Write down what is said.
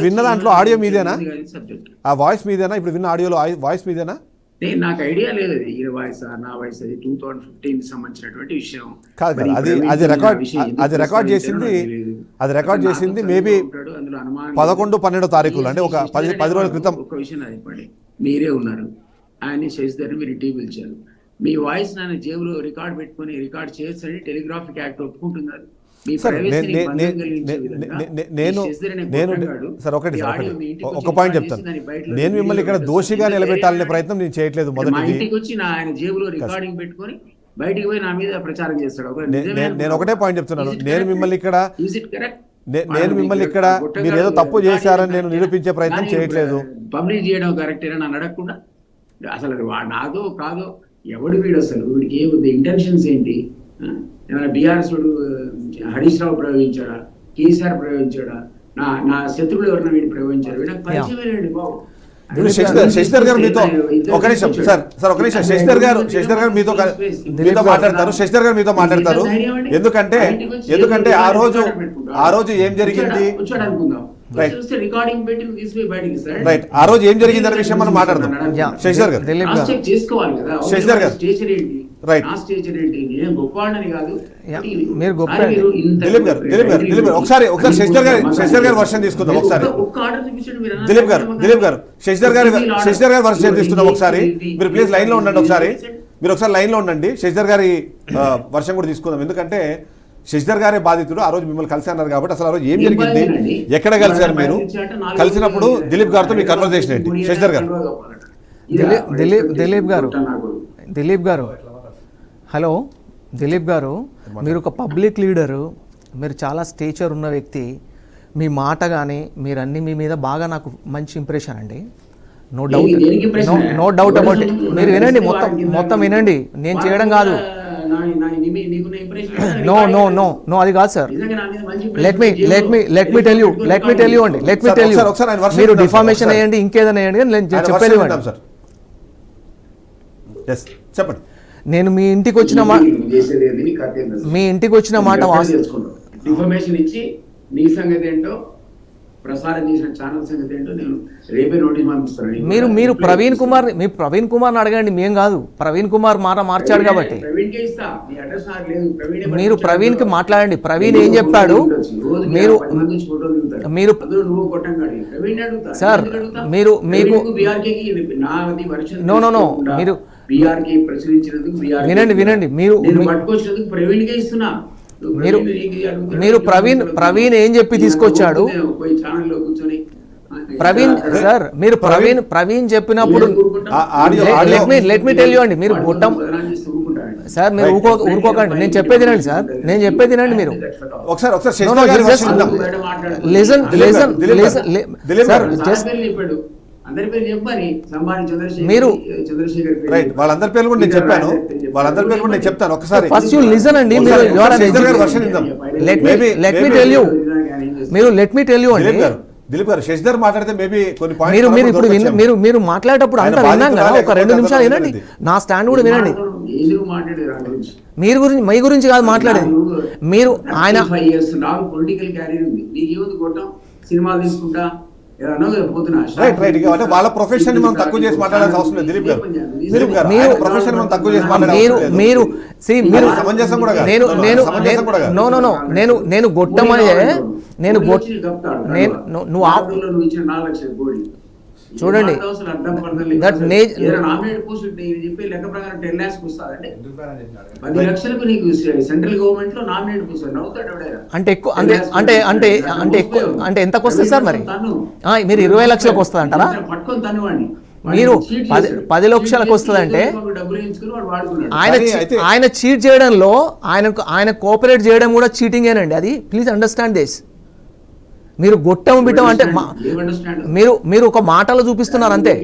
విన్న దాంట్లో ఆడియో మీదేనా? ఆ వాయిస్ మీదేనా? ఇప్పుడు విన్న ఆడియోలో వాయిస్ మీదేనా? నాకు ఐడియా లేదు ఈ వాయిస్ నా వాయిస్ అది 2015 సంబంధించినటువంటి విషయం కాదు. అది రికార్డ్ చేసింది మేబీ 11-12 తారీఖులు, అంటే ఒక 10 రోజుల క్రితం. ఒక విషయం అది చెప్పండి, మీరే ఉన్నారు, ఆయన్ని శశిధర్ని మీరు ఇంటికి పిలిచారు, మీ వాయిస్ నాన్న జేబులో రికార్డ్ పెట్టుకుని రికార్డ్ చేయొచ్చని టెలిగ్రాఫిక్ యాక్ట్ ఒప్పుకుంటున్నారు. ఒక పాయింట్ చెప్తాను, నేను మిమ్మల్ని ఇక్కడ దోషిగా నిలబెట్టాలనే ప్రయత్నం నేను చేయట్లేదు. మొదటి ఇంటికి వచ్చి ఆయన జేబులో రికార్డింగ్ పెట్టుకొని బయటికి పోయి నా మీద ప్రచారం చేస్తాడు. నేను ఒకటే పాయింట్ చెప్తున్నాను, నేను మిమ్మల్ని ఇక్కడ మీరు ఏదో తప్పు చేశారని నేను నిరూపించే ప్రయత్నం చేయట్లేదు. పబ్లిక్ చేయడం కరెక్టేనా నన్ను అడగకుండా? అసలు నాదో కాదో ఎవడు వీడు, అసలు వీడికి ఏముంది, ఇంటెన్షన్స్ ఏంటి? ఏమైనా బీఆర్ఎస్ వాడు హరీష్ రావు ప్రయోగించాడా, కేసీఆర్ ప్రయోగించాడా, నా శత్రువులు ఎవరైనా వీడిని ప్రయోగించారు? వీళ్ళకి పరిచయమే లేండి బాబు. శశిధర్ గారు మీతో ఒక నిమిషం సార్ ఒక నిమిషం శశిధర్ గారు మీతో మాట్లాడతారు. శశిధర్ గారు మీతో మాట్లాడతారు. ఎందుకంటే ఆ రోజు ఏం జరిగింది, రైట్, ఆ రోజు ఏం జరిగింది అనే విషయం మనం మాట్లాడదాం. శశిధర్ గారు మీరు గొప్ప దిలీప్ గారు ఒకసారి శశిధర్ గారి వర్షన్ తీసుకుందాం. ఒకసారి దిలీప్ గారు శశిధర్ గారి వర్షన్ తీసుకుందాం. ఒకసారి మీరు ప్లీజ్ లైన్ లో ఉండండి. మీరు ఒకసారి లైన్ లో ఉండండి. శశిధర్ గారి వర్షన్ కూడా తీసుకుందాం. ఎందుకంటే శశిధర్ గారే బాధితుడు. ఆ రోజు మిమ్మల్ని కలిసి అన్నారు కాబట్టి అసలు ఆ రోజు ఏం జరిగింది, ఎక్కడ కలిసారు మీరు, కలిసినప్పుడు దిలీప్ గారితో మీ కన్వర్సేషన్ ఏంటి? శశిధర్ గారు దిలీప్ గారు హలో దిలీప్ గారు, మీరు ఒక పబ్లిక్ లీడరు, మీరు చాలా స్టేచర్ ఉన్న వ్యక్తి. మీ మాట కానీ మీరన్నీ మీ మీద బాగా నాకు మంచి ఇంప్రెషన్ అండి. No doubt about it. మీరు వినండి, మొత్తం వినండి, నేను చేయడం కాదు. నో అది కాదు sir. Let me tell you అండి. మీరు డిఫామేషన్ అయ్యండి, ఇంకేదైనా అయ్యండి, నేను చెప్పేది చెప్పండి. నేను మీ ఇంటికి వచ్చిన మాట ఇన్ఫర్మేషన్ ఇచ్చి నీ సంగతి ఏంటో, ప్రసారం చేసిన ఛానల్ సంగతి ఏంటో నేను రేపే నోటీస్ పంపిస్తాను. మీరు ప్రవీణ్ కుమార్ అడగండి, మేం కాదు. ప్రవీణ్ కుమార్ మార్చాడు కాబట్టి మీరు ప్రవీణ్ కి మాట్లాడండి. ప్రవీణ్ ఏం చెప్పాడు, మీరు సార్ మీరు మీకు నో మీరు వినండి మీరు ప్రవీణ్ ఏం చెప్పి తీసుకొచ్చాడు. ప్రవీణ్ చెప్పినప్పుడు లెట్ మీ టెల్ యూ అండి. మీరు గొట్టం సార్, మీరు ఊరుకోకండి. నేను చెప్పేది వినండి సార్, మీరు వాళ్ళందరి పేర్లు కూడా నేను చెప్తాను. ఒకసారి ఫస్ట్ యు లిసన్ అండి. లెట్ మీ టెల్ యూ అండి. దిలీప్ గారు శశిధర్ మాట్లాడితే మేబీ కొన్ని మీరు మాట్లాడేటప్పుడు అంతా విన్నాం కదా, ఒక 2 నిమిషాలు వినండి. నా స్టాండ్ కూడా వినండి. మీ గురించి కాదు మాట్లాడేది. మీరు ఆయన పొలిటికల్ క్యారియర్ ఉంది, సినిమాలు తీసుకుంటా వాళ్ళ ప్రొఫెషన్ మనం తక్కువ చేసి మాట్లాడాల్సిన అవసరం లేదు. దిలీప్ గారు ప్రొఫెషన్ మనం తక్కువ చేసి నేను గొట్టమయ్యే చూడండి, అంటే ఎక్కువ అంటే ఎంతకు వస్తుంది సార్? మరి మీరు 20 లక్షలకు వస్తుంది అంటారా? మీరు 10 లక్షలకు వస్తుందంటే ఆయన చీట్ చేయడంలో ఆయన కోఆపరేట్ చేయడం కూడా చీటింగేనండి. అది ప్లీజ్ అండర్స్టాండ్ దిస్. మీరు గొట్టం బిట్టం అంటే మీరు ఒక మాటలో చూపిస్తున్నారు అంతే.